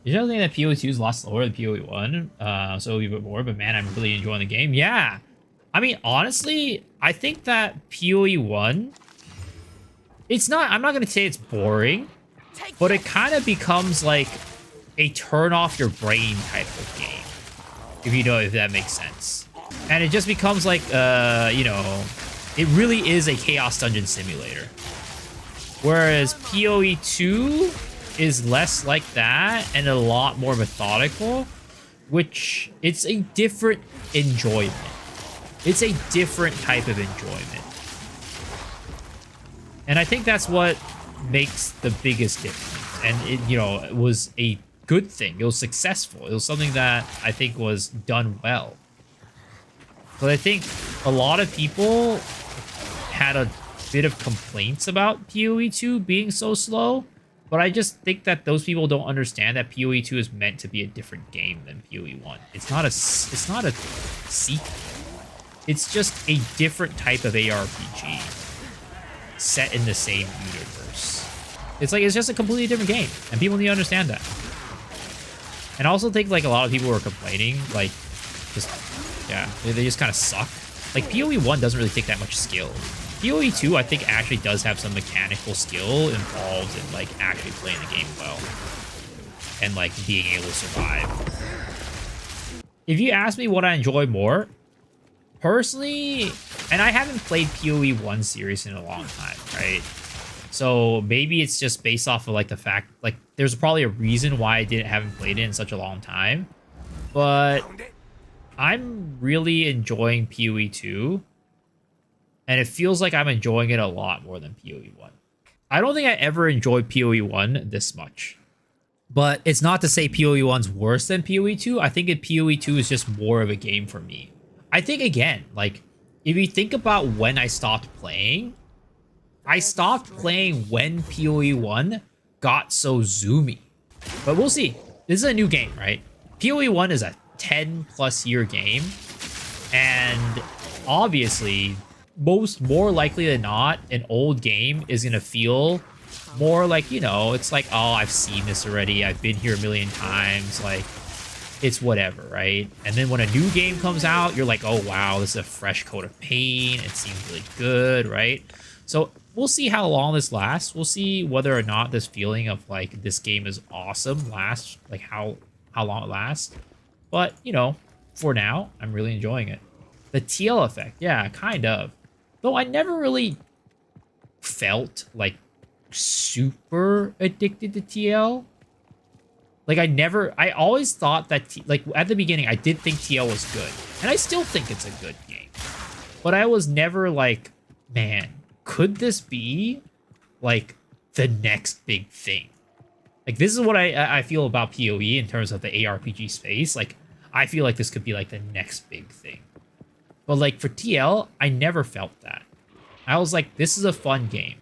You don't think that PoE2 is a lot slower than PoE1, so a bit more, but man, I'm really enjoying the game. Yeah. I mean, honestly, I think that PoE1, it's not, I'm not going to say it's boring, but it kind of becomes like a turn off your brain type of game, if you know, if that makes sense. And it just becomes like, you know, it really is a Chaos Dungeon Simulator. Whereas PoE2 is less like that and a lot more methodical, which it's a different enjoyment. It's a different type of enjoyment. And I think that's what makes the biggest difference. And it, you know, it was a good thing. It was successful. It was something that I think was done well. But I think a lot of people had a bit of complaints about PoE2 being so slow, but I just think that those people don't understand that PoE2 is meant to be a different game than PoE1. It's not a sequel. It's just a different type of ARPG set in the same universe. It's just a completely different game, and people need to understand that. And I also think like a lot of people were complaining, like, just, yeah, they just kind of suck. Like PoE1 doesn't really take that much skill. PoE2, I think, actually does have some mechanical skill involved in like actually playing the game well and like being able to survive. If you ask me what I enjoy more, personally, and I haven't played PoE1 series in a long time, right? So maybe it's just based off of like the fact, like there's probably a reason why I haven't played it in such a long time, but I'm really enjoying PoE2, and it feels like I'm enjoying it a lot more than PoE1. I don't think I ever enjoyed PoE1 this much, but it's not to say PoE1's worse than PoE2. I think PoE2 is just more of a game for me. I think, again, like, if you think about when I stopped playing, I stopped playing when PoE1 got so zoomy. But we'll see. This is a new game, right? PoE1 is a 10+ year game, and obviously, more likely than not, an old game is gonna feel more like, you know, it's like, oh, I've seen this already, I've been here a million times, like, it's whatever, right? And then when a new game comes out, you're like, oh wow, this is a fresh coat of paint, it seems really good, right? So we'll see how long this lasts. We'll see whether or not this feeling of like this game is awesome lasts, like how long it lasts. But, you know, for now, I'm really enjoying it. The TL effect, yeah, kind of. Though I never really felt like super addicted to TL. Like I always thought that, like at the beginning, I did think TL was good. And I still think it's a good game. But I was never like, man, could this be like the next big thing? Like this is what I feel about PoE in terms of the ARPG space. Like I feel like this could be like the next big thing. But like for TL, I never felt that. I was like, this is a fun game.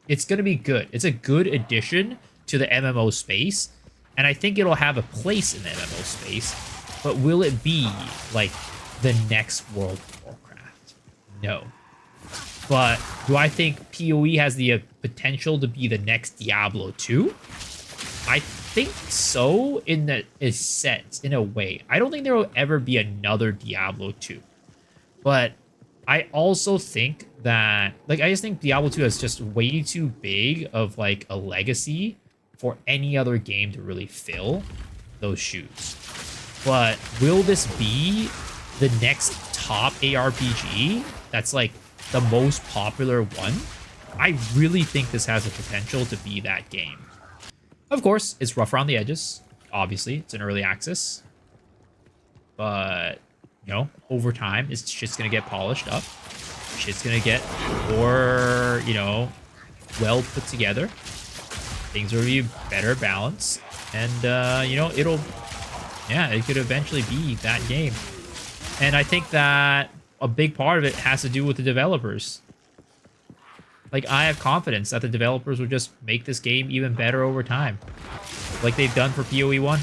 It's going to be good. It's a good addition to the MMO space. And I think it'll have a place in the MMO space. But will it be like the next World of Warcraft? No. But do I think PoE has the potential to be the next Diablo 2? I think so in a sense, in a way. I don't think there will ever be another Diablo 2. But I also think that, like, I just think Diablo 2 is just way too big of, like, a legacy for any other game to really fill those shoes. But will this be the next top ARPG that's, like, the most popular one? I really think this has the potential to be that game. Of course, it's rough around the edges. Obviously, it's an early access. But, you know, over time, it's shit's gonna get polished up. Shit's gonna get more, you know, well put together. Things will be better balanced. And, you know, it could eventually be that game. And I think that a big part of it has to do with the developers. Like, I have confidence that the developers will just make this game even better over time. Like they've done for PoE1.